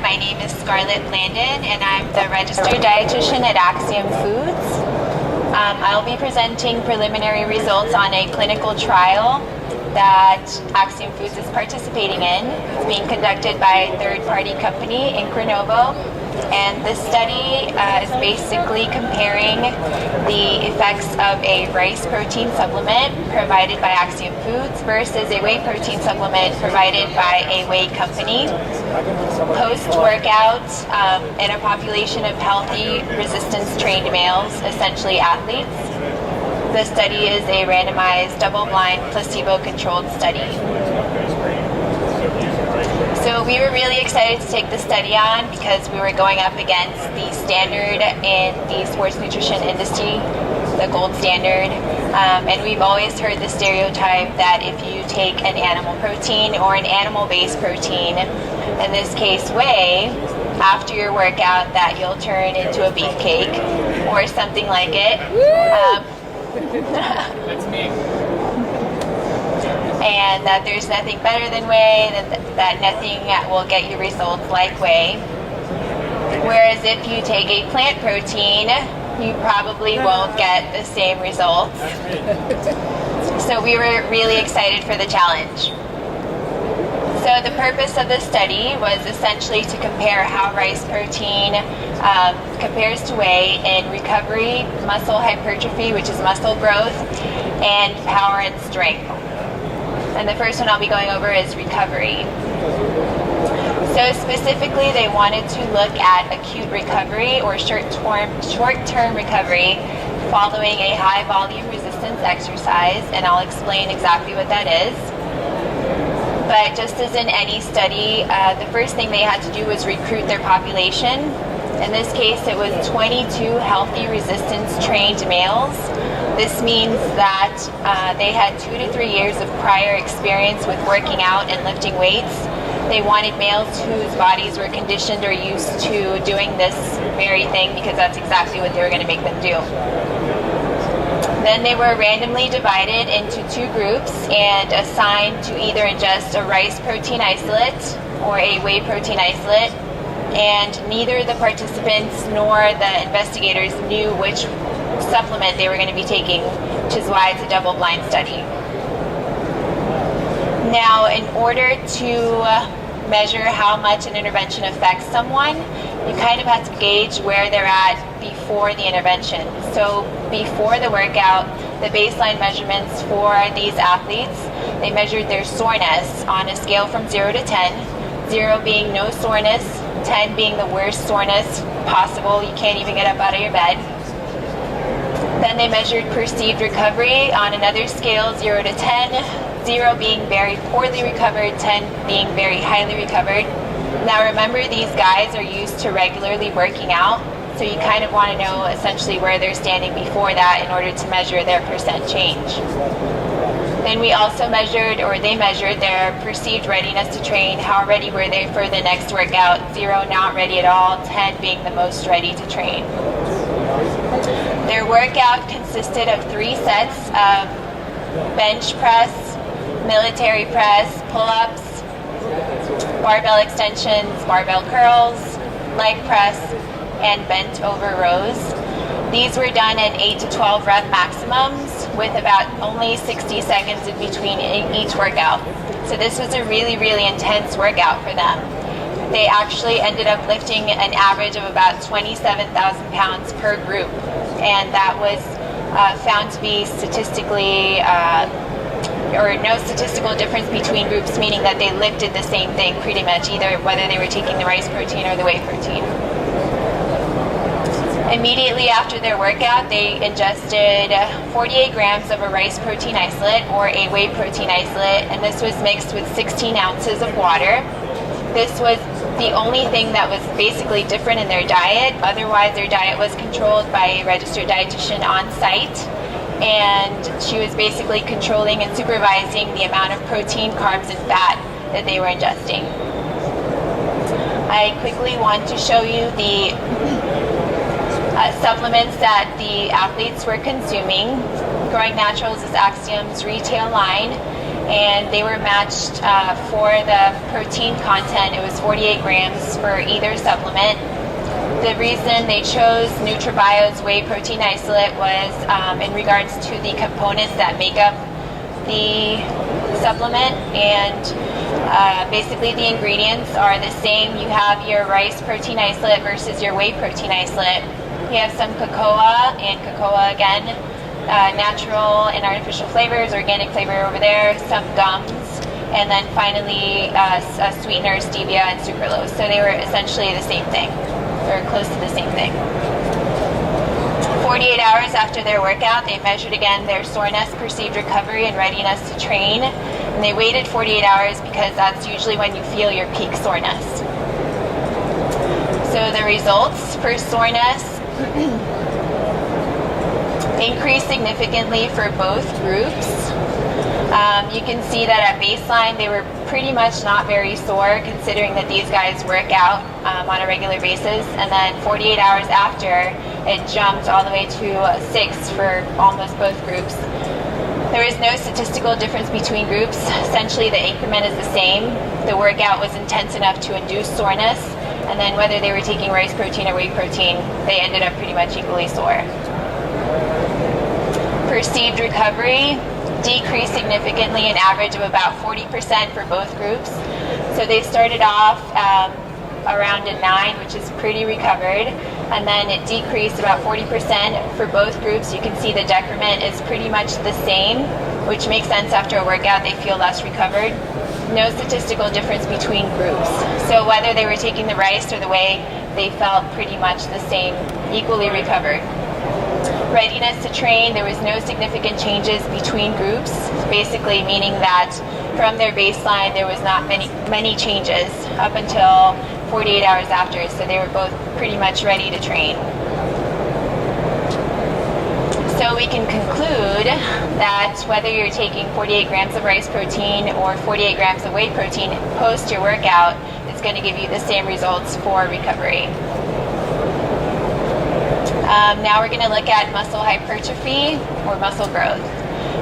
My name is Scarlett Landon, and I'm the registered dietitian at axiomfoods. I'll be presenting preliminary results on a clinical trial that axiomfoods is participating in. It's being conducted by a third-party company, Increnovo, and this study is basically comparing the effects of a rice protein supplement provided by axiomfoods versus a whey protein supplement provided by a whey company post-workout in a population of healthy resistance-trained males, essentially athletes. The study is a randomized, double-blind, placebo-controlled study. So we were really excited to take the study on because we were going up against the standard in the sports nutrition industry, the gold standard. And we've always heard the stereotype that if you take an animal protein or an animal-based protein, in this case whey, after your workout, that you'll turn into a beefcake or something like it. That's me. And that there's nothing better than whey, that nothing will get you results like whey. Whereas if you take a plant protein, you probably won't get the same results. So we were really excited for the challenge. So the purpose of the study was essentially to compare how rice protein compares to whey in recovery, muscle hypertrophy, which is muscle growth, and power and strength. And the first one I'll be going over is recovery. So specifically, they wanted to look at acute recovery or short-term recovery following a high-volume resistance exercise, and I'll explain exactly what that is. But just as in any study, the first thing they had to do was recruit their population. In this case, it was 22 healthy resistance-trained males. This means that they had 2 to 3 years of prior experience with working out and lifting weights. They wanted males whose bodies were conditioned or used to doing this very thing because that's exactly what they were going to make them do. Then they were randomly divided into 2 groups and assigned to either ingest a rice protein isolate or a whey protein isolate. And neither the participants nor the investigators knew which supplement they were going to be taking, which is why it's a double-blind study. Now, in order to measure how much an intervention affects someone, you kind of have to gauge where they're at before the intervention. So before the workout, the baseline measurements for these athletes, they measured their soreness on a scale from 0 to 10, 0 being no soreness, 10 being the worst soreness possible, you can't even get up out of your bed. Then they measured perceived recovery on another scale, 0 to 10, 0 being very poorly recovered, 10 being very highly recovered. Now remember, these guys are used to regularly working out, so you kind of want to know essentially where they're standing before that in order to measure their percent change. Then we also measured, or they measured, their perceived readiness to train. How ready were they for the next workout? 0 not ready at all, 10 being the most ready to train. Their workout consisted of 3 sets of bench press, military press, pull-ups, barbell extensions, barbell curls, leg press, and bent over rows. These were done at 8 to 12 rep maximums with about only 60 seconds in between each workout. So this was a really, really intense workout for them. They actually ended up lifting an average of about 27,000 pounds per group, and that was found to be statistically or no statistical difference between groups, meaning that they lifted the same thing pretty much, either whether they were taking the rice protein or the whey protein. Immediately after their workout, they ingested 48 grams of a rice protein isolate or a whey protein isolate, and this was mixed with 16 ounces of water. This was the only thing that was basically different in their diet. Otherwise, their diet was controlled by a registered dietitian on site, and she was basically controlling and supervising the amount of protein, carbs, and fat that they were ingesting. I quickly want to show you the supplements that the athletes were consuming. Growing Naturals is Axiom's retail line, and they were matched for the protein content. It was 48 grams for either supplement. The reason they chose NutraBio's whey protein isolate was in regards to the components that make up the supplement, and basically the ingredients are the same. You have your rice protein isolate versus your whey protein isolate. You have some cocoa, and cocoa again, natural and artificial flavors, organic flavor over there, some gums, and then finally sweeteners, stevia and sucralose. So they were essentially the same thing, or close to the same thing. 48 hours after their workout, they measured again their soreness, perceived recovery, and readiness to train. And they waited 48 hours because that's usually when you feel your peak soreness. So the results for soreness increased significantly for both groups. You can see that at baseline they were pretty much not very sore, considering that these guys work out on a regular basis, and then 48 hours after, it jumped all the way to 6 for almost both groups. There is no statistical difference between groups. Essentially the increment is the same. The workout was intense enough to induce soreness, and then whether they were taking rice protein or whey protein, they ended up pretty much equally sore. Perceived recovery decreased significantly, an average of about 40% for both groups. So they started off around a 9, which is pretty recovered, and then it decreased about 40% for both groups. You can see the decrement is pretty much the same, which makes sense. After a workout they feel less recovered. No statistical difference between groups. So whether they were taking the rice or the whey, they felt pretty much the same, equally recovered. Readiness to train, there was no significant changes between groups, basically meaning that from their baseline there was not many changes up until 48 hours after, so they were both pretty much ready to train. So we can conclude that whether you're taking 48 grams of rice protein or 48 grams of whey protein post your workout, it's going to give you the same results for recovery. Now we're going to look at muscle hypertrophy or muscle growth.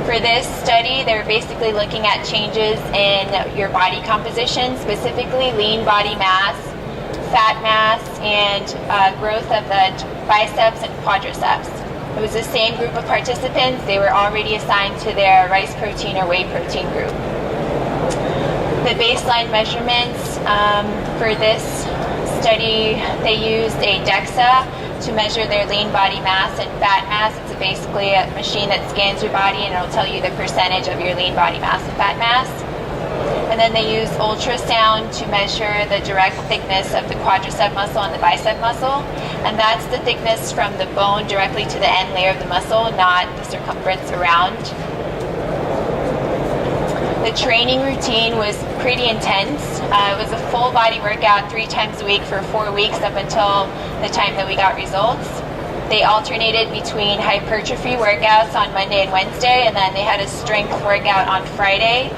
For this study, they're basically looking at changes in your body composition, specifically lean body mass, fat mass, and growth of the biceps and quadriceps. It was the same group of participants. They were already assigned to their rice protein or whey protein group. The baseline measurements for this study, they used a DEXA to measure their lean body mass and fat mass. It's basically a machine that scans your body and it'll tell you the percentage of your lean body mass and fat mass. And then they use ultrasound to measure the direct thickness of the quadricep muscle and the bicep muscle. And that's the thickness from the bone directly to the end layer of the muscle, not the circumference around. The training routine was pretty intense. It was a full body workout 3 times a week for 4 weeks up until the time that we got results. They alternated between hypertrophy workouts on Monday and Wednesday, and then they had a strength workout on Friday.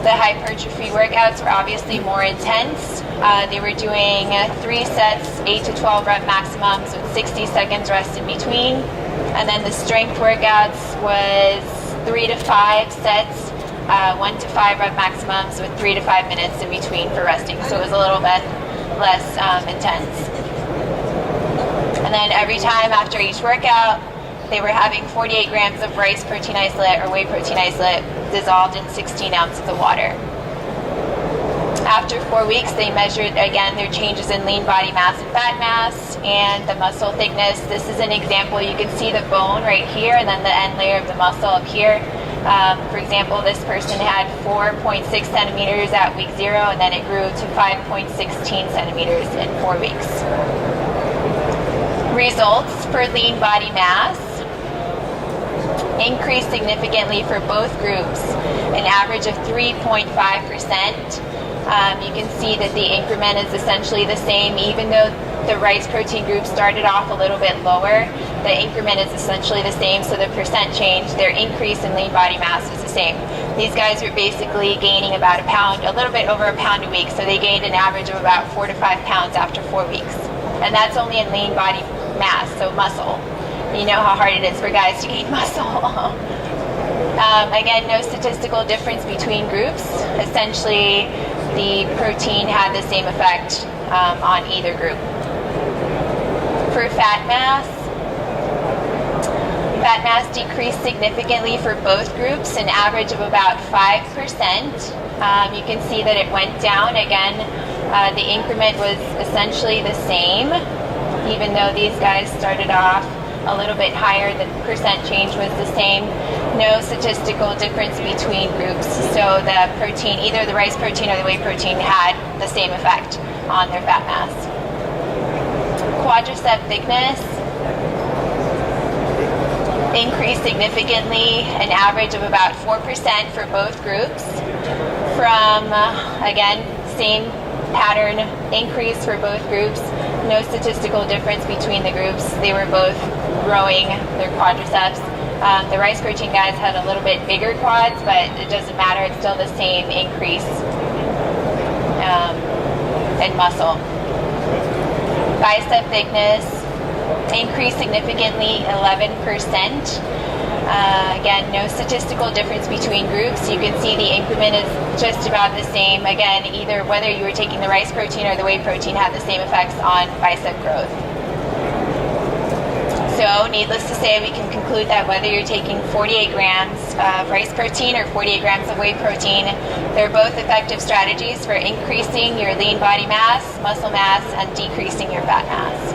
The hypertrophy workouts were obviously more intense. They were doing 3 sets, 8 to 12 rep maximums with 60 seconds rest in between. And then the strength workouts was 3 to 5 sets, 1 to 5 rep maximums with 3 to 5 minutes in between for resting. So it was a little bit less intense. And then every time after each workout, they were having 48 grams of rice protein isolate or whey protein isolate dissolved in 16 ounces of water. After 4 weeks, they measured again their changes in lean body mass and fat mass and the muscle thickness. This is an example. You can see the bone right here and then the end layer of the muscle up here. For example, this person had 4.6 centimeters at week 0, and then it grew to 5.16 centimeters in 4 weeks. Results for lean body mass increased significantly for both groups, an average of 3.5%. You can see that the increment is essentially the same, even though the rice protein group started off a little bit lower. The increment is essentially the same, so the percent change, their increase in lean body mass is the same. These guys were basically gaining about a pound, a little bit over a pound a week, so they gained an average of about 4 to 5 pounds after 4 weeks. And that's only in lean body mass, so muscle. You know how hard it is for guys to gain muscle. Again, no statistical difference between groups. Essentially, the protein had the same effect on either group. For fat mass decreased significantly for both groups, an average of about 5%. You can see that it went down. Again, the increment was essentially the same, even though these guys started off a little bit higher, the percent change was the same. No statistical difference between groups. So the protein, either the rice protein or the whey protein, had the same effect on their fat mass. Quadricep thickness increased significantly, an average of about 4% for both groups. From, again, same pattern increase for both groups. No statistical difference between the groups. They were both growing their quadriceps. The rice protein guys had a little bit bigger quads, but it doesn't matter. It's still the same increase in muscle. Bicep thickness increased significantly, 11%. Again, no statistical difference between groups. You can see the increment is just about the same. Again, either whether you were taking the rice protein or the whey protein had the same effects on bicep growth. So, needless to say, we can conclude that whether you're taking 48 grams of rice protein or 48 grams of whey protein, they're both effective strategies for increasing your lean body mass, muscle mass, and decreasing your fat mass.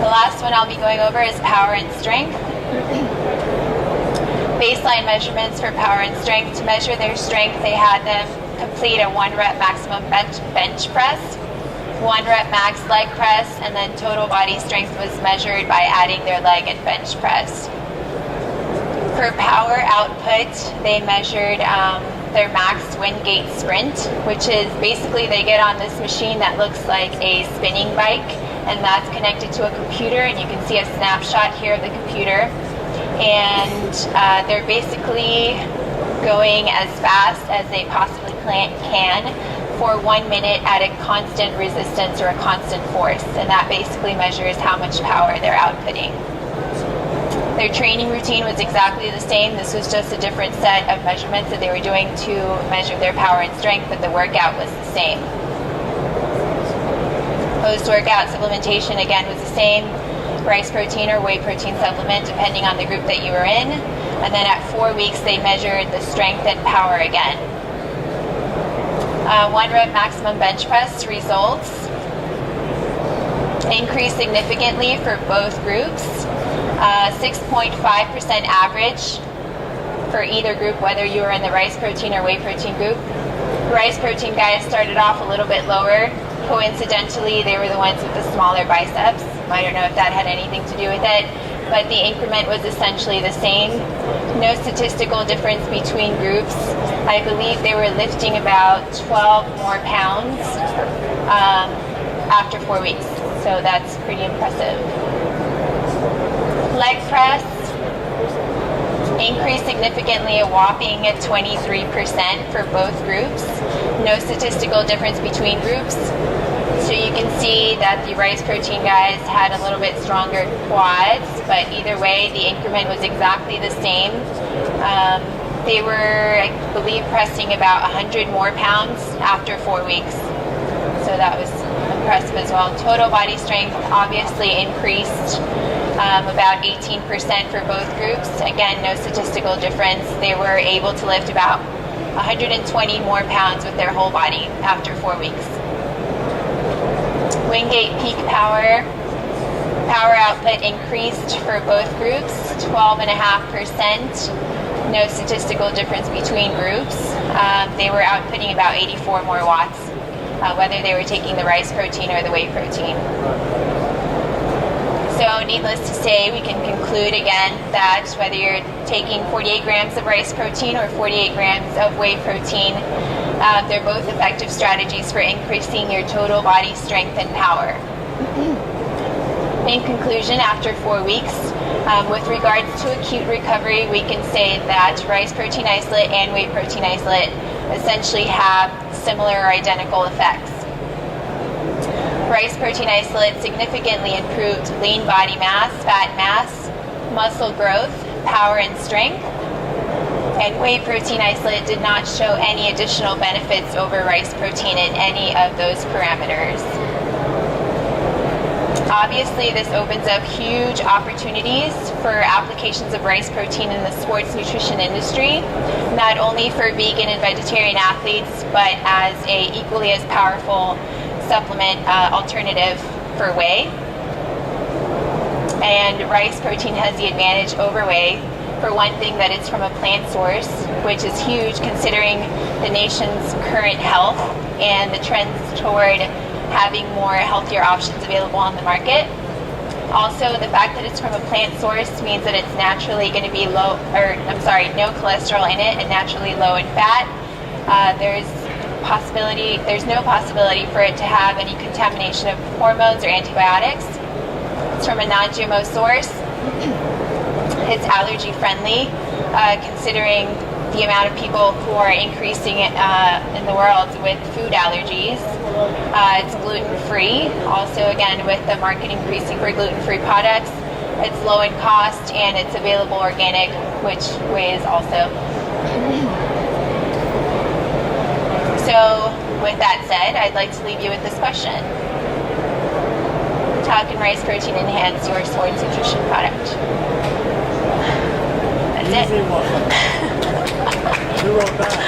The last one I'll be going over is power and strength. Baseline measurements for power and strength. To measure their strength, they had them complete a 1 rep maximum bench press, 1 rep max leg press, and then total body strength was measured by adding their leg and bench press. For power output, they measured their max wind gate sprint, which is basically they get on this machine that looks like a spinning bike, and that's connected to a computer, and you can see a snapshot here of the computer. And they're basically going as fast as they possibly can for 1 minute at a constant resistance or a constant force, and that basically measures how much power they're outputting. Their training routine was exactly the same. This was just a different set of measurements that they were doing to measure their power and strength, but the workout was the same. Post-workout supplementation, again, was the same. Rice protein or whey protein supplement, depending on the group that you were in. And then at 4 weeks, they measured the strength and power again. 1 rep maximum bench press results increased significantly for both groups. 6.5% average for either group, whether you were in the rice protein or whey protein group. Rice protein guys started off a little bit lower. Coincidentally, they were the ones with the smaller biceps. I don't know if that had anything to do with it, but the increment was essentially the same. No statistical difference between groups. I believe they were lifting about 12 more pounds after 4 weeks, so that's pretty impressive. Leg press increased significantly, a whopping 23% for both groups. No statistical difference between groups. So you can see that the rice protein guys had a little bit stronger quads, but either way, the increment was exactly the same. They were, I believe, pressing about 100 more pounds after 4 weeks. So that was impressive as well. Total body strength obviously increased about 18% for both groups. Again, no statistical difference. They were able to lift about 120 more pounds with their whole body after 4 weeks. Wingate peak power output increased for both groups, 12.5%. No statistical difference between groups. They were outputting about 84 more watts, whether they were taking the rice protein or the whey protein. So needless to say, we can conclude again that whether you're taking 48 grams of rice protein or 48 grams of whey protein, they're both effective strategies for increasing your total body strength and power. In conclusion, after 4 weeks, with regards to acute recovery, we can say that rice protein isolate and whey protein isolate essentially have similar or identical effects. Rice protein isolate significantly improved lean body mass, fat mass, muscle growth, power and strength, And whey protein isolate did not show any additional benefits over rice protein in any of those parameters. Obviously, this opens up huge opportunities for applications of rice protein in the sports nutrition industry, not only for vegan and vegetarian athletes, but as a equally as powerful supplement alternative for whey. And rice protein has the advantage over whey, for one thing, that it's from a plant source, which is huge considering the nation's current health and the trends toward having more healthier options available on the market. Also, the fact that it's from a plant source means that it's naturally going to be no cholesterol in it and naturally low in fat. There's no possibility for it to have any contamination of hormones or antibiotics. It's from a non-GMO source. It's allergy friendly, considering the amount of people who are increasing in the world with food allergies. It's gluten-free. Also, again, with the market increasing for gluten-free products, it's low in cost and it's available organic, which whey is also. So, with that said, I'd like to leave you with this question. How can rice protein enhance your sports nutrition product? That's it. Who wrote that?